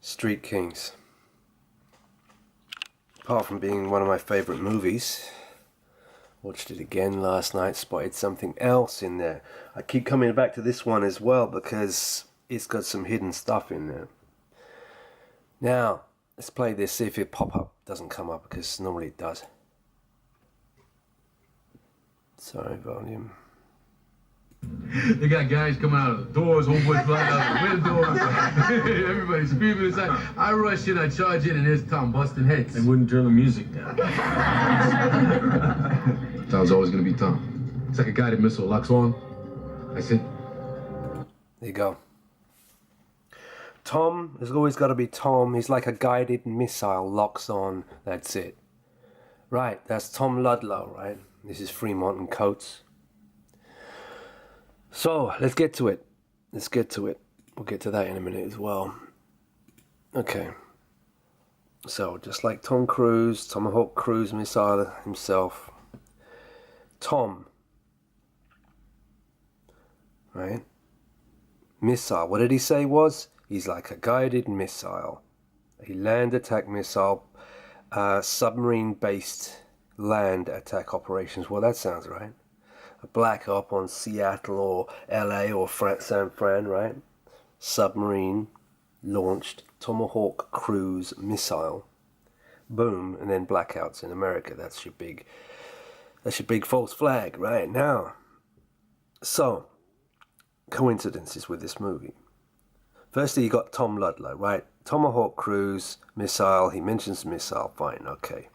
Street Kings. Apart from being one of my favourite movies, watched it again last night, spotted something else in there. I keep coming back to this one as well because it's got some hidden stuff in there. Now, let's play this, see if it doesn't come up, because normally it does. Sorry, volume. They got guys coming out of the doors, homeboys flying out the windows. Everybody's screaming inside. I rush in, I charge in, and there's Tom busting heads. They wouldn't turn the music down. Tom's always gonna be Tom. It's like a guided missile locks on. I said, there you go. Tom has always got to be Tom. He's like a guided missile locks on. That's it. Right, that's Tom Ludlow, right? This is Fremont and Coates. So, let's get to it. Let's get to it. We'll get to that in a minute as well. Okay. So, just like Tom Cruise, Tomahawk Cruise missile himself. Tom. Right? Missile. What did he say was? He's like a guided missile. A land attack missile. Submarine-based land attack operations. Well, that sounds right. A black op on Seattle or LA or San Fran, right? Submarine launched Tomahawk cruise missile. Boom, and then blackouts in America. That's your big false flag, right? Now, so coincidences with this movie. Firstly, you got Tom Ludlow, right? Tomahawk cruise missile. He mentions missile. Fine, okay.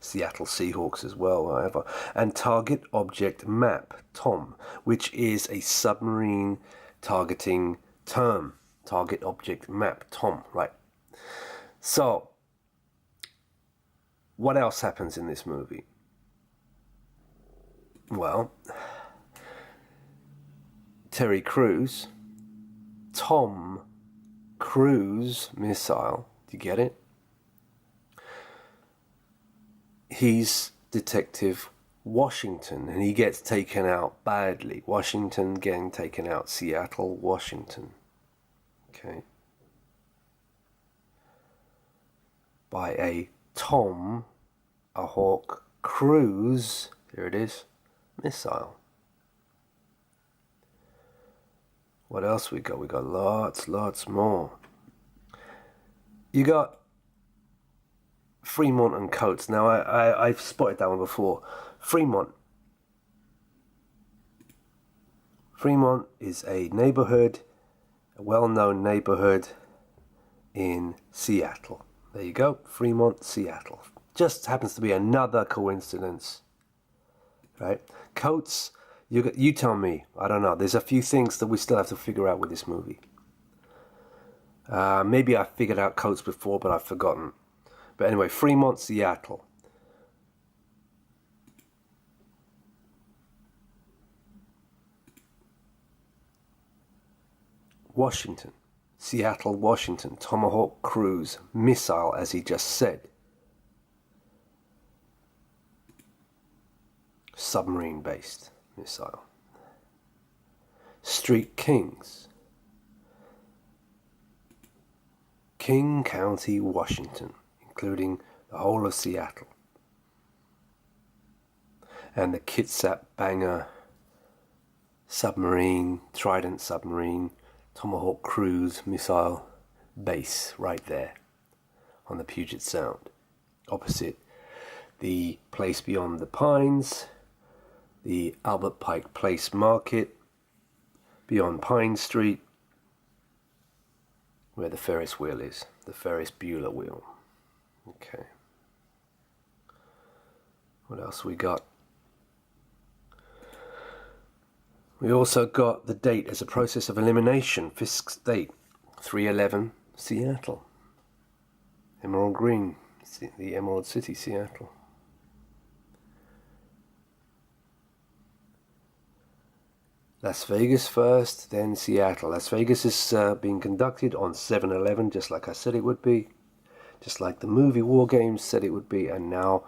Seattle Seahawks as well, whatever. And target object map, TOM, which is a submarine targeting term. Target object map, TOM, right? So, what else happens in this movie? Well, Terry Crews, Tom Cruise missile, do you get it? He's Detective Washington, and he gets taken out badly. Washington getting taken out. Seattle, Washington. Okay. By a Tomahawk cruise, there it is, missile. What else we got? We got lots more. You got Fremont and Coates. Now, I've spotted that one before. Fremont is a neighborhood, a well-known neighborhood in Seattle. There you go, Fremont, Seattle. Just happens to be another coincidence, right? Coates, you tell me. I don't know. There's a few things that we still have to figure out with this movie. Maybe I figured out Coates before, but I've forgotten. But anyway, Fremont, Seattle. Washington. Seattle, Washington. Tomahawk cruise missile, as he just said. Submarine-based missile. Street Kings. King County, Washington, including the whole of Seattle. And the Kitsap Banger submarine, Trident submarine, Tomahawk cruise missile base right there on the Puget Sound, opposite the place beyond the Pines, the Albert Pike Place Market, beyond Pine Street, where the Ferris wheel is, the Ferris Bueller wheel. Okay. What else we got? We also got the date as a process of elimination. Fisk's date, 3/11, Seattle. Emerald Green, the Emerald City, Seattle. Las Vegas first, then Seattle. Las Vegas is being conducted on 7/11, just like I said it would be. Just like the movie War Games said it would be. And now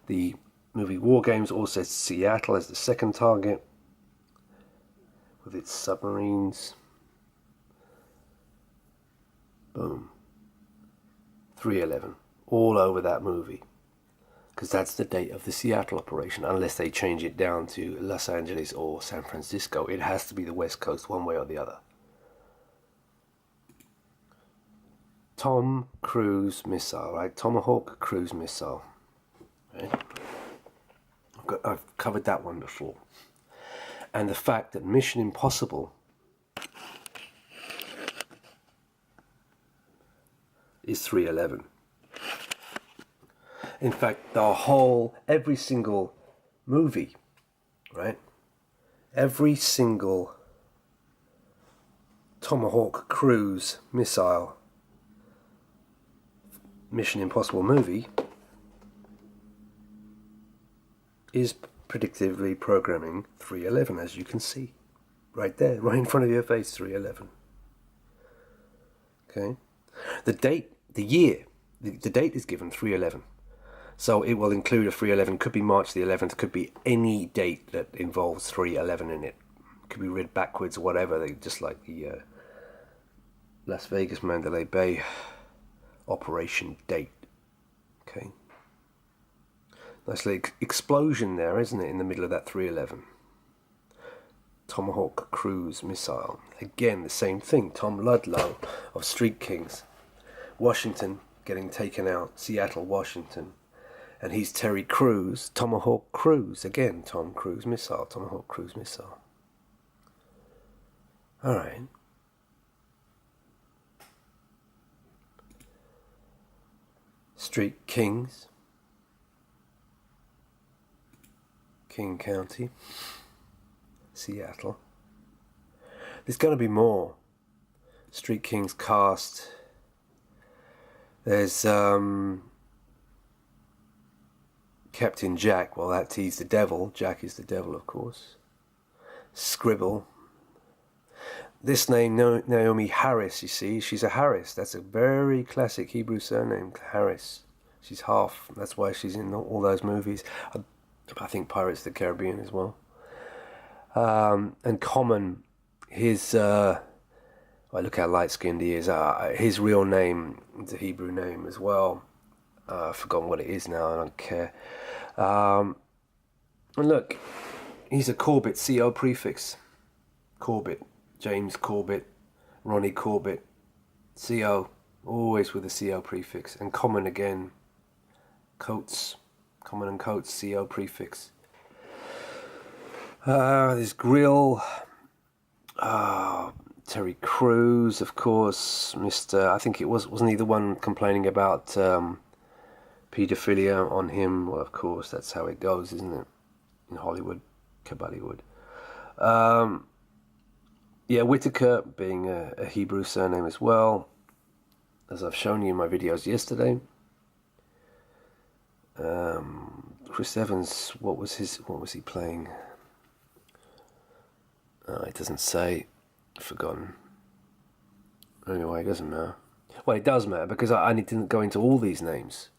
the movie War Games also says Seattle as the second target, with its submarines. Boom. 3/11, all over that movie. Because that's the date of the Seattle operation, unless they change it down to Los Angeles or San Francisco. It has to be the West Coast, one way or the other. Tom Cruise missile, right? Tomahawk cruise missile. Right? I've covered that one before. And the fact that Mission Impossible is 3/11. In fact, every single movie, right? Every single Tomahawk cruise missile Mission Impossible movie is predictively programming 3/11, as you can see. Right there, right in front of your face, 3/11. Okay? The date, the year, the date is given 3/11. So it will include a 3/11, could be March the 11th, could be any date that involves 3/11 in it. Could be read backwards or whatever, they just like the Las Vegas Mandalay Bay operation date. Okay. Nice little explosion there, isn't it, in the middle of that 3/11. Tomahawk cruise missile. Again, the same thing. Tom Ludlow of Street Kings. Washington getting taken out. Seattle, Washington. And he's Terry Crews, Tomahawk Cruise. Again, Tom Cruise missile, Tomahawk Cruise missile. All right. Street Kings. King County. Seattle. There's going to be more. Street Kings cast. There's Captain Jack, well, he's the devil. Jack is the devil, of course. Scribble. This name, Naomi Harris, you see, she's a Harris. That's a very classic Hebrew surname, Harris. She's half, that's why she's in all those movies. I think Pirates of the Caribbean as well. And Common, look how light-skinned he is. His real name is a Hebrew name as well. I've forgotten what it is now, I don't care. And look, he's a Corbett, CO prefix. Corbett, James Corbett, Ronnie Corbett, CO, always with a CO prefix. And Common again, Coates, Common and Coates, CO prefix. There's Grill, Terry Crews, of course, I think wasn't he the one complaining about paedophilia on him? Well, of course, that's how it goes, isn't it? In Hollywood, Kaballywood. Whitaker being a Hebrew surname as well, as I've shown you in my videos yesterday. Chris Evans, what was he playing? It doesn't say. Forgotten. Anyway, it doesn't matter. Well, it does matter because I need to go into all these names.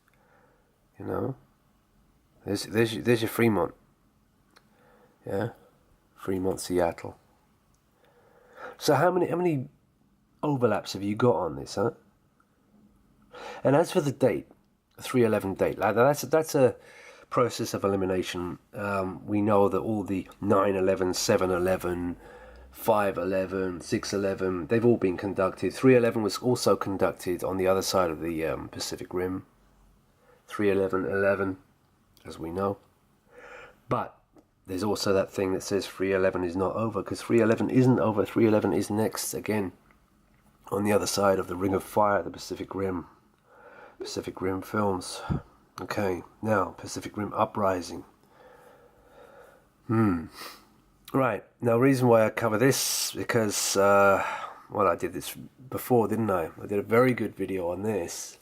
You know, there's your Fremont. Yeah, Fremont, Seattle. So how many overlaps have you got on this, huh? And as for the date, 3/11 date, that's a process of elimination. We know that all the 9/11, 7/11, 5/11, 6/11, they've all been conducted. 3/11 was also conducted on the other side of the Pacific Rim. 3/11/11, as we know. But there's also that thing that says 3/11 is not over, because 3/11 isn't over. 3/11 is next again on the other side of the Ring of Fire, the Pacific Rim. Pacific Rim films. Okay, now Pacific Rim Uprising. Right, now reason why I cover this, because, I did this before, didn't I? I did a very good video on this.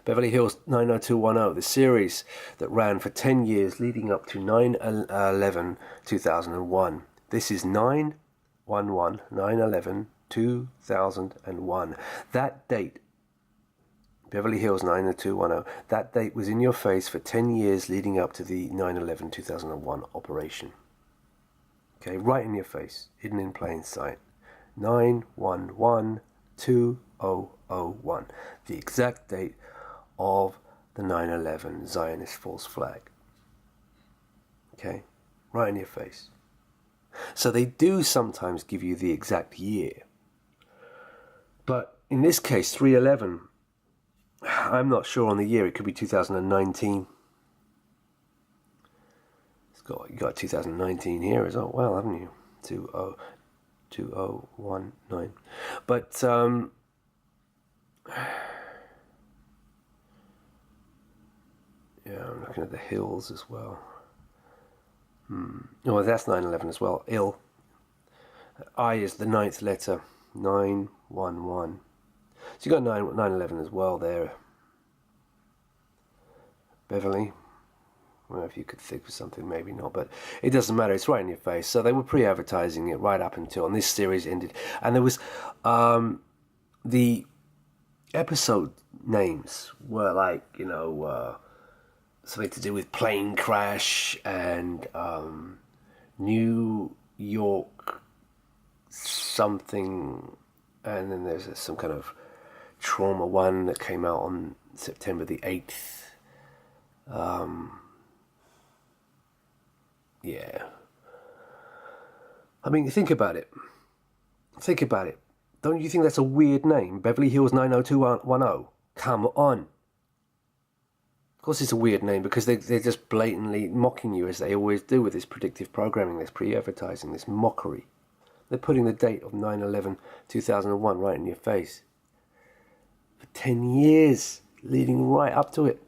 Beverly Hills 90210, the series that ran for 10 years leading up to 9/11/2001. This is 9/11/2001. That date, Beverly Hills 90210, that date was in your face for 10 years leading up to the 9/11/2001 operation. Okay, right in your face, hidden in plain sight. 9/11/2001. The exact date of the 9/11 Zionist false flag. Okay? Right in your face. So they do sometimes give you the exact year. But in this case, 3/11, I'm not sure on the year. It could be 2019. You got 2019 here as well, haven't you? 2019. But yeah, I'm looking at the hills as well. Oh, that's 9/11 as well. I is the 9th letter. 911. So you got 9/11 as well there. Beverly. I don't know if you could think of something, maybe not, but it doesn't matter. It's right in your face. So they were pre-advertising it right up until, and this series ended. And there was the episode names were like, something to do with plane crash and New York something, and then there's some kind of trauma one that came out on September the 8th. Yeah. I mean, think about it. Don't you think that's a weird name? Beverly Hills 90210. Come on. Of course it's a weird name because they're just blatantly mocking you, as they always do with this predictive programming, this pre-advertising, this mockery. They're putting the date of 9/11/2001 right in your face. For 10 years, leading right up to it.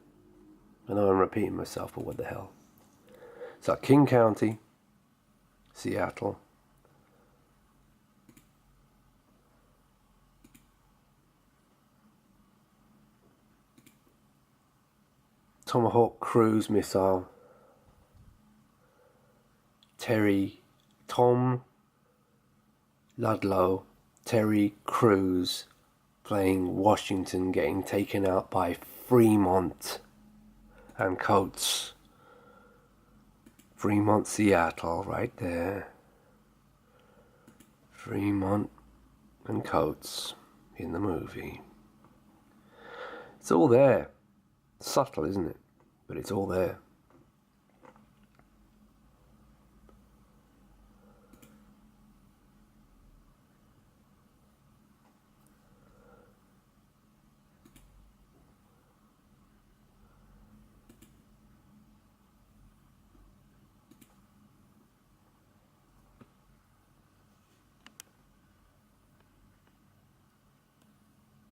I know I'm repeating myself, but what the hell. So King County, Seattle. Tomahawk cruise missile. Tom Ludlow, Terry Crews playing Washington, getting taken out by Fremont and Coates. Fremont, Seattle, right there. Fremont and Coates in the movie. It's all there. Subtle, isn't it? But it's all there.